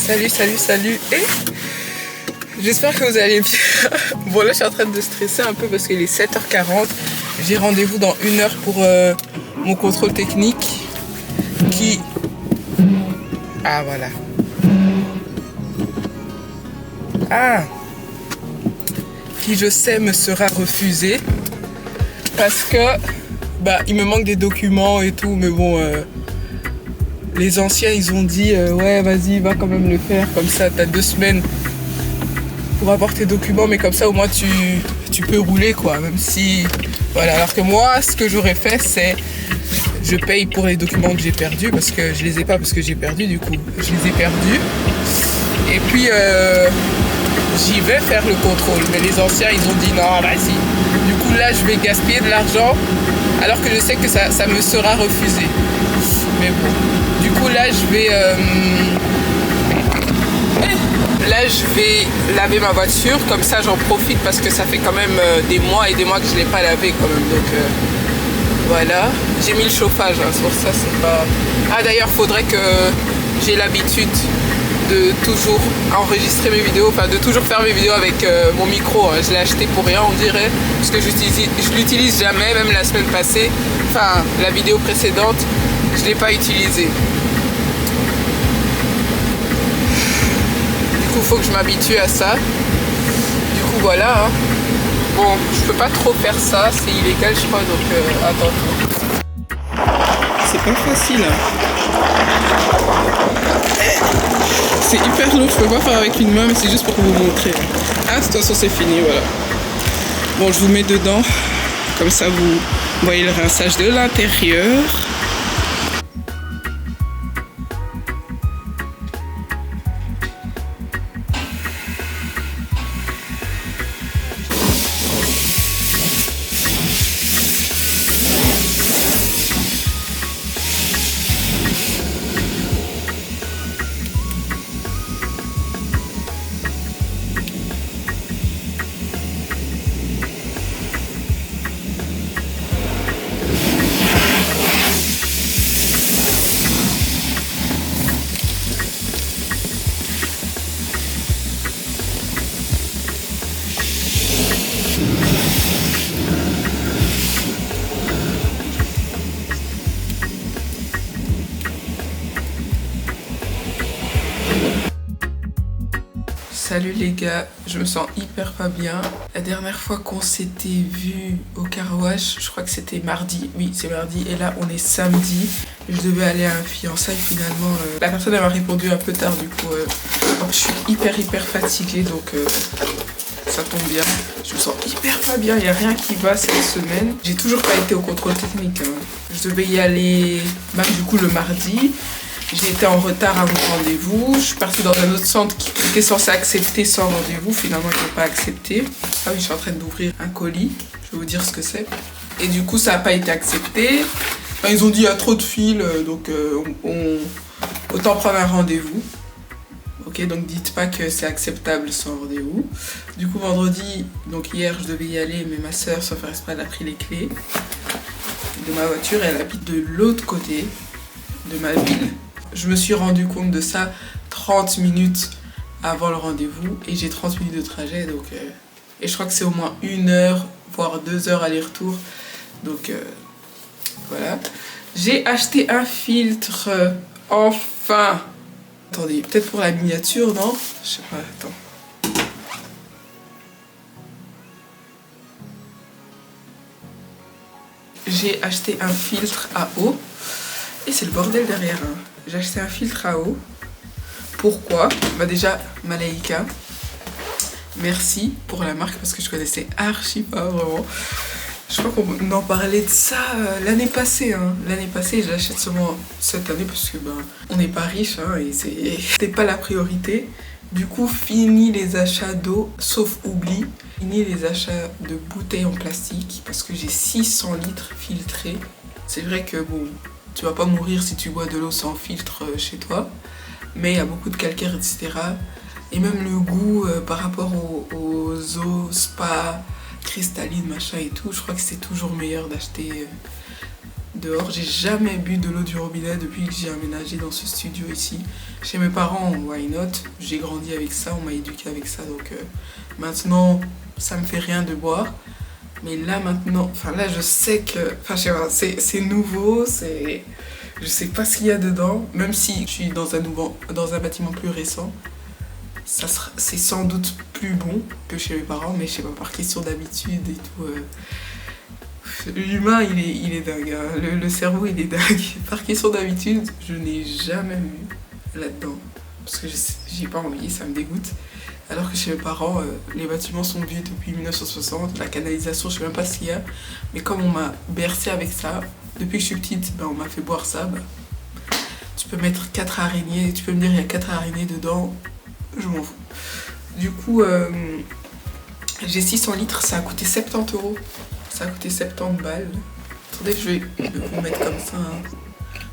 Salut et j'espère que vous allez bien. Bon là je suis en train de stresser un peu parce qu'il est 7h40. J'ai rendez-vous dans 1 heure pour mon contrôle technique qui... Ah voilà. Ah, qui je sais me sera refusé parce que il me manque des documents et tout, mais bon les anciens ils ont dit ouais vas-y va quand même le faire, comme ça t'as 2 semaines pour avoir tes documents, mais comme ça au moins tu peux rouler quoi, même si voilà. Alors que moi ce que j'aurais fait c'est je paye pour les documents que j'ai perdus, parce que je les ai pas, parce que j'ai perdu, du coup je les ai perdus, et puis j'y vais faire le contrôle, mais les anciens ils ont dit non vas-y. Du coup là je vais gaspiller de l'argent alors que je sais que ça me sera refusé. Mais bon, du coup là je vais laver ma voiture, comme ça j'en profite parce que ça fait quand même des mois et des mois que je l'ai pas lavé quand même, donc voilà. J'ai mis le chauffage, hein, sur ça c'est pas... Ah d'ailleurs faudrait que j'ai l'habitude de toujours enregistrer mes vidéos, enfin de toujours faire mes vidéos avec mon micro, hein. Je l'ai acheté pour rien on dirait, parce que je l'utilise jamais, même la semaine passée, enfin la vidéo précédente, je l'ai pas utilisé. Du coup faut que je m'habitue à ça. Du coup voilà, hein. Bon je peux pas trop faire ça, c'est illégal je crois, donc attends. C'est pas facile, hein. C'est hyper lourd, je peux pas faire avec une main, mais c'est juste pour vous montrer. Ah, de toute façon c'est fini, voilà. Bon, je vous mets dedans, comme ça vous voyez le rinçage de l'intérieur. Salut les gars, je me sens hyper pas bien. La dernière fois qu'on s'était vu au car wash, je crois que c'était mardi. Oui, c'est mardi. Et là, on est samedi. Je devais aller à un fiançailles finalement. La personne elle m'a répondu un peu tard, du coup. Je suis hyper fatiguée, donc ça tombe bien. Je me sens hyper pas bien, il n'y a rien qui va cette semaine. J'ai toujours pas été au contrôle technique, hein. Je devais y aller même du coup le mardi. J'ai été en retard à mon rendez-vous. Je suis partie dans un autre centre qui était censé accepter sans rendez-vous. Finalement, ils n'ont pas accepté. Ah oui, je suis en train d'ouvrir un colis. Je vais vous dire ce que c'est. Et du coup, ça n'a pas été accepté. Enfin, ils ont dit il y a trop de fils, donc autant prendre un rendez-vous. Ok, donc dites pas que c'est acceptable sans rendez-vous. Du coup, vendredi, donc hier, je devais y aller, mais ma soeur, sans faire exprès, elle a pris les clés de ma voiture et elle habite de l'autre côté de ma ville. Je me suis rendu compte de ça 30 minutes avant le rendez-vous et j'ai 30 minutes de trajet, donc et je crois que c'est au moins 1 heure voire 2 heures aller-retour, donc voilà. J'ai acheté un filtre, enfin. Attendez, peut-être pour la miniature, non? Je sais pas, attends. J'ai acheté un filtre à eau et c'est le bordel derrière, hein. J'ai acheté un filtre à eau. Pourquoi? Déjà, Malaika, merci pour la marque parce que je connaissais archi pas vraiment. Je crois qu'on en parlait de ça l'année passée, hein. L'année passée, je l'achète seulement cette année parce que on n'est pas riche, hein, et c'était pas la priorité. Du coup, fini les achats d'eau, sauf oubli. Fini les achats de bouteilles en plastique parce que j'ai 600 litres filtrés. C'est vrai que bon, tu vas pas mourir si tu bois de l'eau sans filtre chez toi, mais il y a beaucoup de calcaire, etc. Et même le goût par rapport aux eaux spa, cristallines, machin et tout, je crois que c'est toujours meilleur d'acheter dehors. J'ai jamais bu de l'eau du robinet depuis que j'ai aménagé dans ce studio ici. Chez mes parents, why not? J'ai grandi avec ça, on m'a éduqué avec ça, donc maintenant ça me fait rien de boire. Mais là maintenant, enfin là je sais que, enfin je sais pas, c'est nouveau, je sais pas ce qu'il y a dedans. Même si je suis dans un bâtiment plus récent, c'est sans doute plus bon que chez mes parents, mais je sais pas, par question d'habitude et tout. L'humain il est dingue, hein. Le cerveau il est dingue. Par question d'habitude, je n'ai jamais vu là-dedans. Parce que j'ai pas envie, ça me dégoûte. Alors que chez mes parents, les bâtiments sont vieux depuis 1960, la canalisation, je sais même pas ce qu'il y a. Mais comme on m'a bercé avec ça, depuis que je suis petite, ben, on m'a fait boire ça. Ben, tu peux mettre 4 araignées, tu peux me dire il y a 4 araignées dedans, je m'en fous. Du coup, j'ai 600 litres, ça a coûté 70 €. Ça a coûté 70 balles. Attendez, je vais vous mettre comme ça. Hein.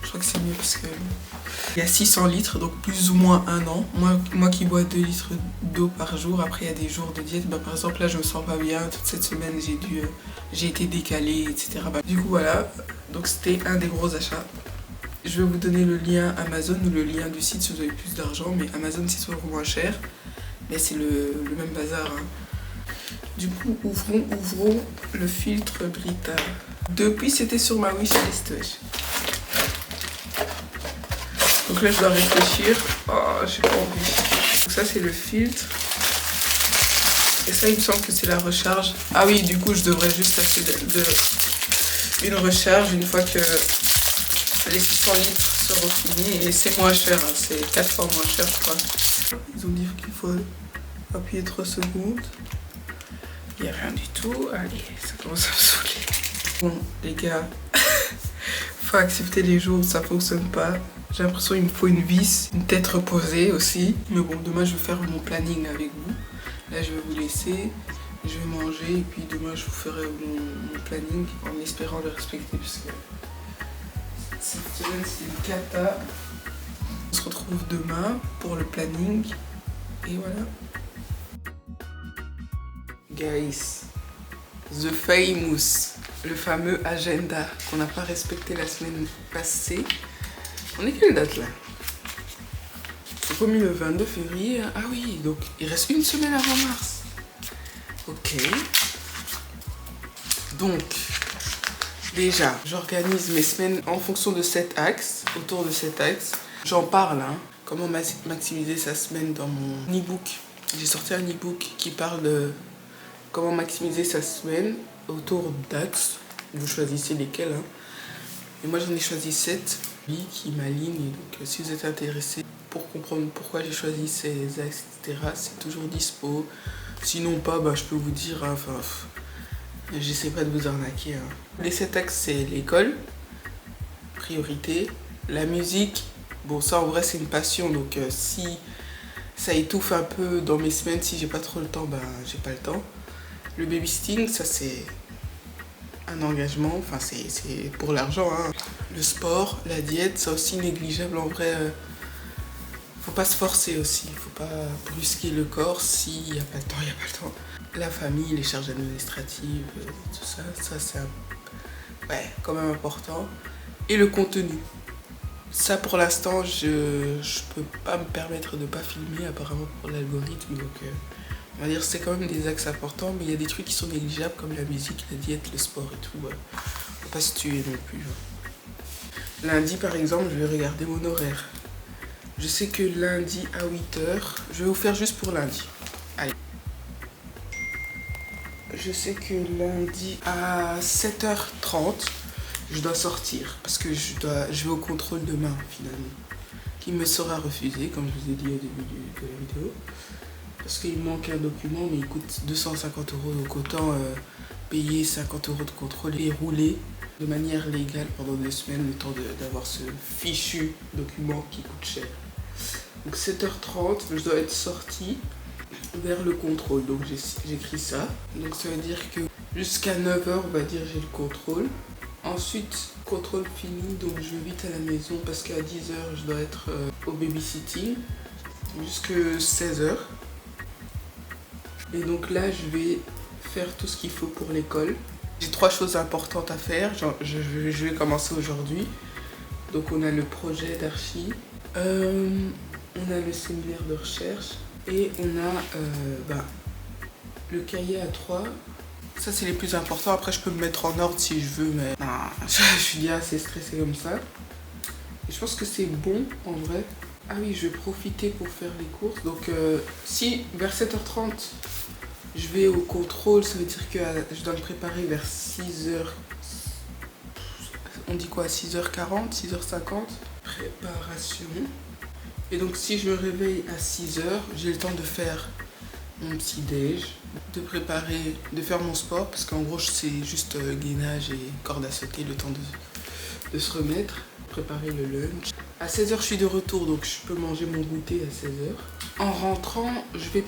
Je crois que c'est mieux parce que... Il y a 600 litres, donc plus ou moins un an. Moi qui bois 2 litres d'eau par jour, après il y a des jours de diète. Bah, par exemple, là je me sens pas bien. Toute cette semaine, j'ai été décalée, etc. Bah, du coup, voilà. Donc c'était un des gros achats. Je vais vous donner le lien Amazon ou le lien du site si vous avez plus d'argent. Mais Amazon, c'est toujours moins cher. Mais c'est le même bazar. Hein. Du coup, ouvrons le filtre Brita. Depuis, c'était sur ma wishlist. Donc là, je dois réfléchir. Oh, j'ai pas envie. Donc ça, c'est le filtre. Et ça, il me semble que c'est la recharge. Ah oui, du coup, je devrais juste acheter une recharge une fois que les 600 litres seront finis. Et c'est moins cher. Hein. C'est 4 fois moins cher, je crois. Ils ont dit qu'il faut appuyer 3 secondes. Il n'y a rien du tout. Allez, ça commence à me saouler. Bon, les gars, faut accepter les jours où ça fonctionne pas. J'ai l'impression qu'il me faut une vis, une tête reposée aussi. Mais bon, demain je vais faire mon planning avec vous. Là je vais vous laisser, je vais manger et puis demain je vous ferai mon planning en espérant le respecter parce que cette semaine c'est une cata. On se retrouve demain pour le planning et voilà. Guys, the famous, le fameux agenda qu'on n'a pas respecté la semaine passée. On est quelle date là? C'est promis le 22 février. Ah oui, donc il reste une semaine avant mars. Ok. Donc, déjà, j'organise mes semaines en fonction de cet axe, autour de cet axe. J'en parle, hein. Comment maximiser sa semaine dans mon e-book. J'ai sorti un e-book qui parle de comment maximiser sa semaine autour d'axes. Vous choisissez lesquels, hein. Et moi j'en ai choisi 7 qui m'alignent. Donc si vous êtes intéressé pour comprendre pourquoi j'ai choisi ces axes, etc., c'est toujours dispo. Sinon pas, bah, je peux vous dire, hein, enfin, j'essaie pas de vous arnaquer. Hein. Les 7 axes, c'est l'école, priorité, la musique. Bon, ça en vrai c'est une passion, donc si ça étouffe un peu dans mes semaines, si j'ai pas trop le temps, bah j'ai pas le temps. Le babysitting, ça c'est un engagement, enfin c'est pour l'argent, hein. Le sport, la diète, ça aussi négligeable en vrai. Faut pas se forcer aussi, faut pas brusquer le corps s'il n'y a pas le temps, il n'y a pas le temps. La famille, les charges administratives, tout ça, c'est ouais, quand même important. Et le contenu. Ça pour l'instant, je peux pas me permettre de pas filmer apparemment pour l'algorithme, donc on va dire c'est quand même des axes importants, mais il y a des trucs qui sont négligeables comme la musique, la diète, le sport et tout. Faut pas se tuer non plus. Lundi par exemple, je vais regarder mon horaire. Je sais que lundi à 8h, je vais vous faire juste pour lundi. Allez. Je sais que lundi à 7h30, je dois sortir parce que je vais au contrôle demain finalement. Qui me sera refusé, comme je vous ai dit au début de la vidéo. Parce qu'il manque un document, mais il coûte 250 €, donc autant payer 50 € de contrôle et rouler de manière légale pendant 2 semaines, le temps d'avoir ce fichu document qui coûte cher. Donc 7h30, je dois être sortie vers le contrôle, donc j'écris ça. Donc ça veut dire que jusqu'à 9h, on va dire, j'ai le contrôle. Ensuite, contrôle fini, donc je vais vite à la maison parce qu'à 10h, je dois être au babysitting jusqu'à 16h. Et donc là, je vais faire tout ce qu'il faut pour l'école. J'ai 3 choses importantes à faire, je vais commencer aujourd'hui. Donc on a le projet d'archi, on a le séminaire de recherche et on a le cahier A3. Ça c'est les plus importants, après je peux me mettre en ordre si je veux, mais non, je suis bien assez stressée comme ça. Et je pense que c'est bon en vrai. Ah oui, je vais profiter pour faire les courses. Donc si vers 7h30 je vais au contrôle, ça veut dire que je dois me préparer vers 6h. On dit quoi, 6h40, 6h50. Préparation. Et donc si je me réveille à 6h, j'ai le temps de faire mon petit déj, de préparer, de faire mon sport, parce qu'en gros c'est juste gainage et corde à sauter, le temps de se remettre, préparer le lunch. À 16h je suis de retour, donc je peux manger mon goûter à 16h. En rentrant, je vais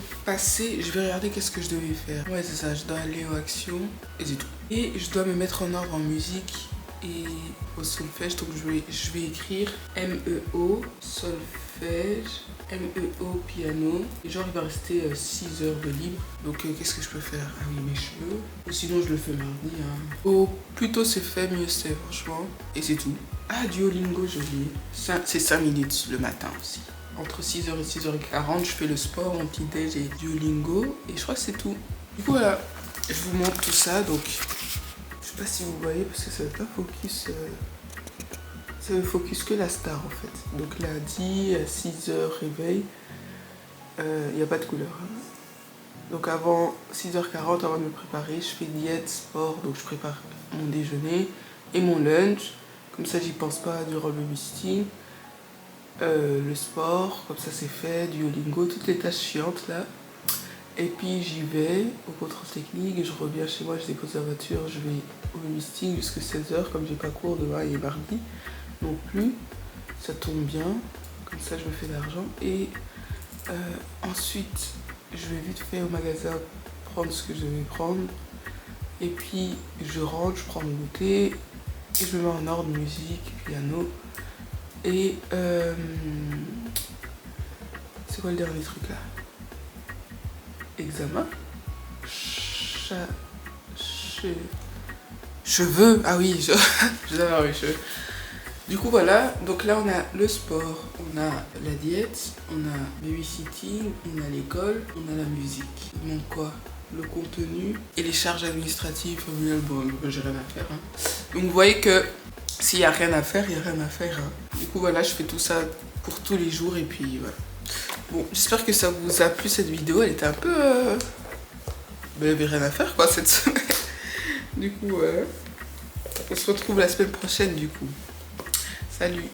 regarder qu'est-ce que je devais faire. Ouais c'est ça, je dois aller aux actions et c'est tout. Et je dois me mettre en ordre en musique et au solfège, donc je vais écrire MEO, solfège, MEO, piano. Et genre il va rester 6 heures de libre. Donc qu'est-ce que je peux faire? Ah oui, mes cheveux. Ou sinon je le fais mardi. Hein. Au plus tôt c'est fait, mieux c'est franchement. Et c'est tout. Ah, Duolingo, j'ai oublié. C'est 5 minutes le matin aussi. Entre 6h et 6h40, je fais le sport, mon petit déj et Duolingo. Et je crois que c'est tout. Du coup voilà, je vous montre tout ça. Donc je sais pas si vous voyez parce que ça veut pas focus. Ça veut focus que la star en fait. Donc lundi à 6h réveil. Il n'y a pas de couleur. Hein. Donc avant 6h40, avant de me préparer, je fais diète, sport. Donc je prépare mon déjeuner et mon lunch. Comme ça j'y pense pas durant le babysitting. Le sport, comme ça c'est fait, Duolingo, toutes les tâches chiantes là. Et puis j'y vais au contrôle technique, et je reviens chez moi, je dépose la voiture, je vais au babysitting jusqu'à 16h, comme j'ai pas cours demain et mardi non plus. Ça tombe bien, comme ça je me fais de l'argent. Et ensuite je vais vite fait au magasin prendre ce que je devais prendre. Et puis je rentre, je prends mon goûter et je me mets en ordre, musique, piano. Et c'est quoi le dernier truc là? Examen. Cheveux. Ah oui, je vais avoir mes cheveux. Du coup voilà, donc là on a le sport, on a la diète, on a babysitting, on a l'école, on a la musique. Il manque quoi? Le contenu et les charges administratives. Bon, j'ai rien à faire. Hein. Donc vous voyez que s'il n'y a rien à faire, il n'y a rien à faire. Hein. Du coup voilà, je fais tout ça pour tous les jours et puis voilà. Bon, j'espère que ça vous a plu cette vidéo. Elle était un peu... Ben, il n'y avait rien à faire quoi cette semaine. Du coup, on se retrouve la semaine prochaine du coup. Salut!